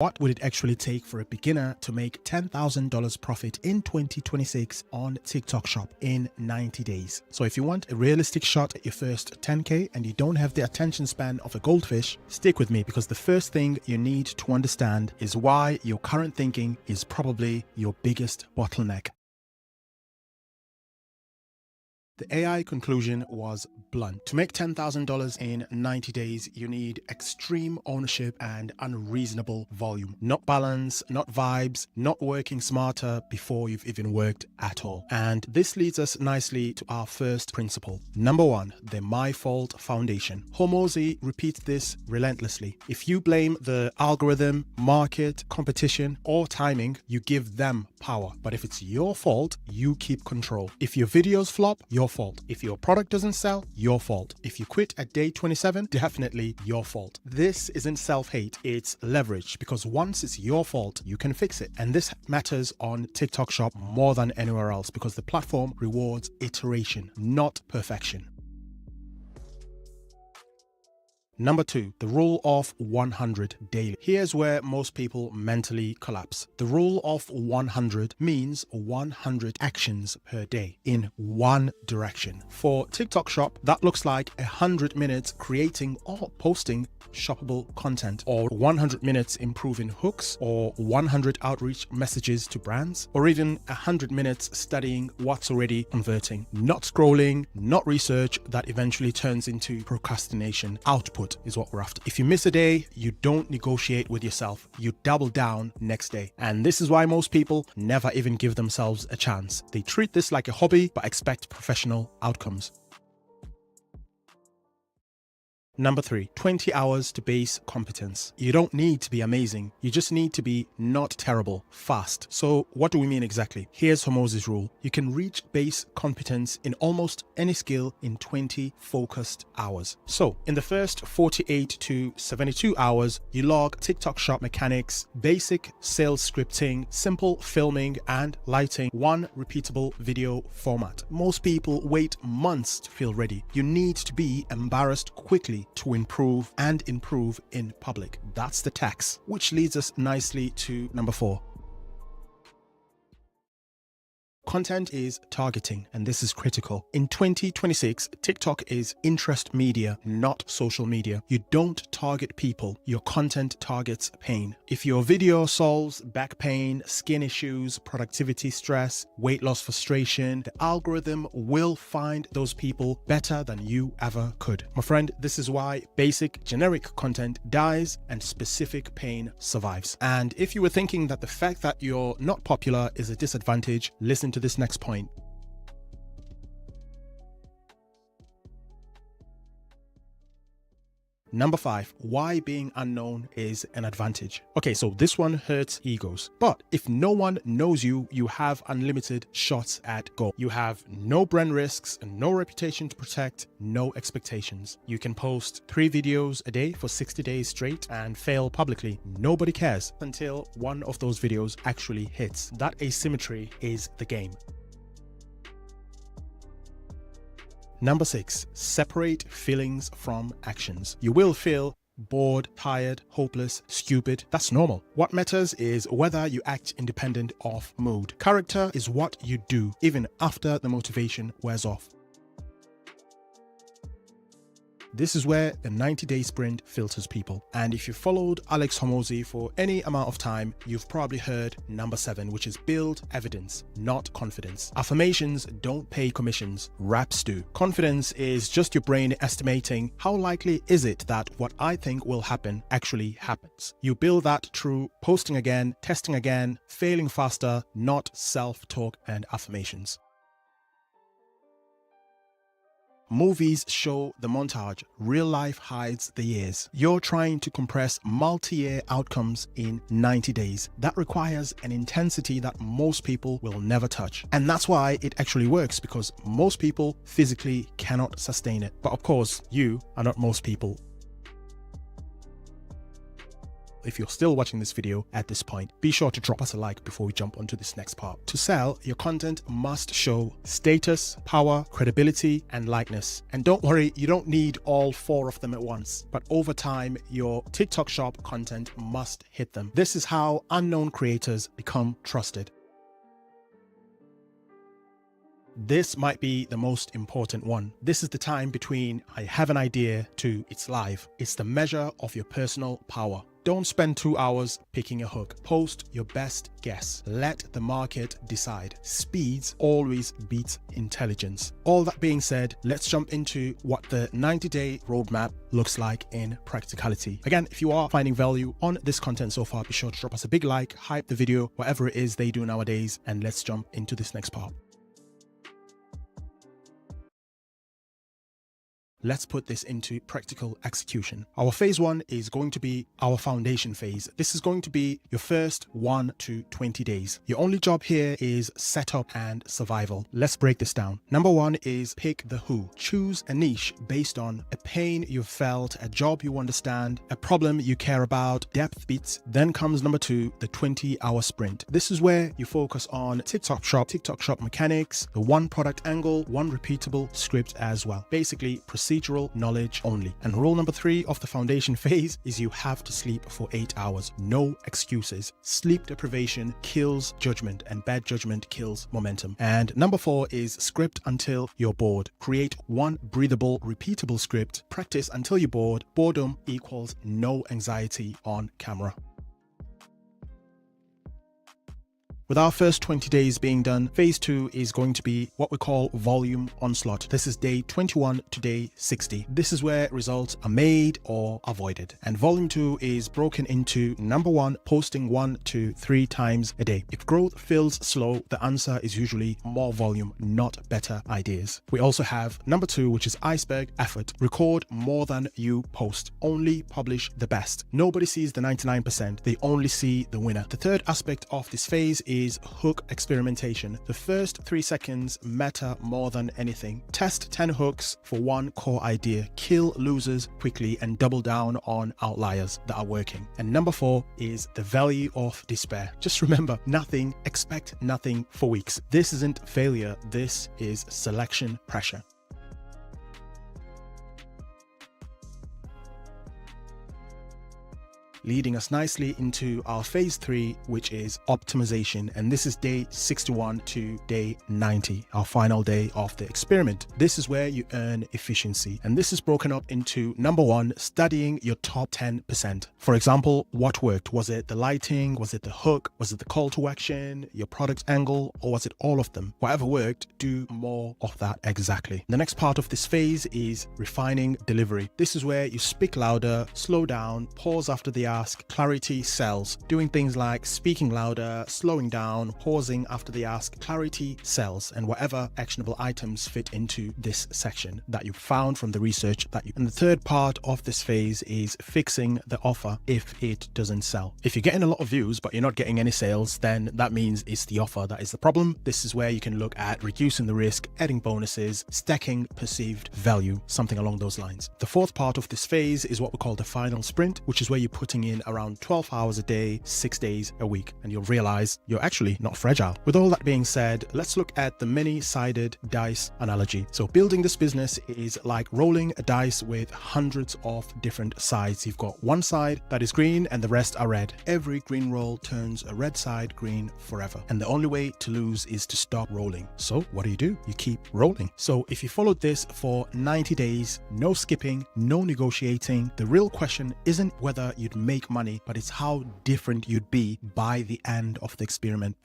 What would it actually take for a beginner to make $10,000 profit in 2026 on TikTok Shop in 90 days? So if you want a realistic shot at your first 10K and you don't have the attention span of a goldfish, stick with me, because the first thing you need to understand is why your current thinking is probably your biggest bottleneck. The AI conclusion was blunt. To make $10,000 in 90 days, you need extreme ownership and unreasonable volume. Not balance, not vibes, not working smarter before you've even worked at all. And this leads us nicely to our first principle. Number one, the my fault foundation. Hormozi repeats this relentlessly. If you blame the algorithm, market, competition, or timing, you give them power. But if it's your fault, you keep control. If your videos flop, your fault. If your product doesn't sell, your fault. If you quit at day 27, definitely your fault. This isn't self-hate, it's leverage, because once it's your fault, you can fix it. And this matters on TikTok Shop more than anywhere else, because the platform rewards iteration, not perfection. Number two, the rule of 100 daily. Here's where most people mentally collapse. The rule of 100 means 100 actions per day in one direction. For TikTok Shop, that looks like 100 minutes creating or posting shoppable content, or 100 minutes improving hooks, or 100 outreach messages to brands, or even 100 minutes studying what's already converting. Not scrolling, not research that eventually turns into procrastination. Output is what we're after. If you miss a day, you don't negotiate with yourself. You double down next day. And this is why most people never even give themselves a chance. They treat this like a hobby, but expect professional outcomes. Number three, 20 hours to base competence. You don't need to be amazing. You just need to be not terrible, fast. So what do we mean exactly? Here's Hormozi's rule. You can reach base competence in almost any skill in 20 focused hours. So in the first 48 to 72 hours, you log TikTok Shop mechanics, basic sales scripting, simple filming and lighting, one repeatable video format. Most people wait months to feel ready. You need to be embarrassed quickly to improve in public. That's the tax, which leads us nicely to number four. Content is targeting, and this is critical. In 2026, TikTok is interest media, not social media. You don't target people, your content targets pain. If your video solves back pain, skin issues, productivity stress, weight loss frustration, the algorithm will find those people better than you ever could. My friend, this is why basic generic content dies and specific pain survives. And if you were thinking that the fact that you're not popular is a disadvantage, listen to this next point. Number five, why being unknown is an advantage. Okay, so this one hurts egos. But if no one knows you, you have unlimited shots at goal. You have no brand risks, no reputation to protect, no expectations. You can post 3 videos a day for 60 days straight and fail publicly. Nobody cares until one of those videos actually hits. That asymmetry is the game. Number six, separate feelings from actions. You will feel bored, tired, hopeless, stupid. That's normal. What matters is whether you act independent of mood. Character is what you do, even after the motivation wears off. This is where the 90-day sprint filters people. And if you followed Alex Hormozi for any amount of time, you've probably heard number 7, which is build evidence, not confidence. Affirmations don't pay commissions, raps do. Confidence is just your brain estimating how likely is it that what I think will happen actually happens. You build that through posting again, testing again, failing faster, not self-talk and affirmations. Movies show the montage, real life hides the years. You're trying to compress multi-year outcomes in 90 days. That requires an intensity that most people will never touch. And that's why it actually works, because most people physically cannot sustain it. But of course, you are not most people. if you're still watching this video at this point, be sure to drop us a like before we jump onto this next part. To sell, your content must show status, power, credibility, and likeness. And don't worry, you don't need all 4 of them at once, but over time, your TikTok shop content must hit them. This is how unknown creators become trusted. This might be the most important one. This is the time between I have an idea to it's live. It's the measure of your personal power. Don't spend 2 hours picking a hook. Post your best guess. Let the market decide. Speeds always beats intelligence. All that being said, let's jump into what the 90-day roadmap looks like in practicality. Again, if you are finding value on this content so far, be sure to drop us a big like, hype the video, whatever it is they do nowadays, and let's jump into this next part. Let's put this into practical execution. Our phase 1 is going to be our foundation phase. This is going to be your first 1 to 20 days. Your only job here is setup and survival. Let's break this down. Number 1 is pick the who. Choose a niche based on a pain you've felt, a job you understand, a problem you care about, depth beats. Then comes number 2, the 20-hour sprint. This is where you focus on TikTok shop mechanics, the one product angle, one repeatable script as well. Basically, procedural knowledge only. And rule number 3 of the foundation phase is you have to sleep for 8 hours. No excuses. Sleep deprivation kills judgment, and bad judgment kills momentum. And number 4 is script until you're bored. Create one breathable, repeatable script. Practice until you're bored. Boredom equals no anxiety on camera. With our first 20 days being done, phase 2 is going to be what we call volume onslaught. This is day 21 to day 60. This is where results are made or avoided. And volume 2 is broken into number 1, posting 1 to 3 times a day. If growth feels slow, the answer is usually more volume, not better ideas. We also have number 2, which is iceberg effort. Record more than you post. Only publish the best. Nobody sees the 99%. They only see the winner. The third aspect of this phase is hook experimentation. The first 3 seconds matter more than anything. Test 10 hooks for one core idea. Kill losers quickly and double down on outliers that are working. And number 4 is the value of despair. Just remember, nothing, expect nothing for weeks. This isn't failure. This is selection pressure. Leading us nicely into our phase 3, which is optimization. And this is day 61 to day 90, our final day of the experiment. This is where you earn efficiency. And this is broken up into number 1, studying your top 10%. For example, what worked? Was it the lighting? Was it the hook? Was it the call to action, your product angle, or was it all of them? Whatever worked, do more of that exactly. The next part of this phase is refining delivery. This is where you speak louder, slow down, pause after the ask. Clarity sells. Doing things like speaking louder, slowing down, pausing after the ask. Clarity sells. And whatever actionable items fit into this section that you found from the research that you. And the third part of this phase is fixing the offer if it doesn't sell. If you're getting a lot of views but you're not getting any sales, then that means it's the offer that is the problem. This is where you can look at reducing the risk, adding bonuses, stacking perceived value, something along those lines. The fourth part of this phase is what we call the final sprint, which is where you're putting in around 12 hours a day, 6 days a week, and you'll realize you're actually not fragile. With all that being said, let's look at the many-sided dice analogy. So building this business is like rolling a dice with hundreds of different sides. You've got one side that is green and the rest are red. Every green roll turns a red side green forever. And the only way to lose is to stop rolling. So what do? You keep rolling. So if you followed this for 90 days, no skipping, no negotiating, the real question isn't whether you'd make money, but it's how different you'd be by the end of the experiment.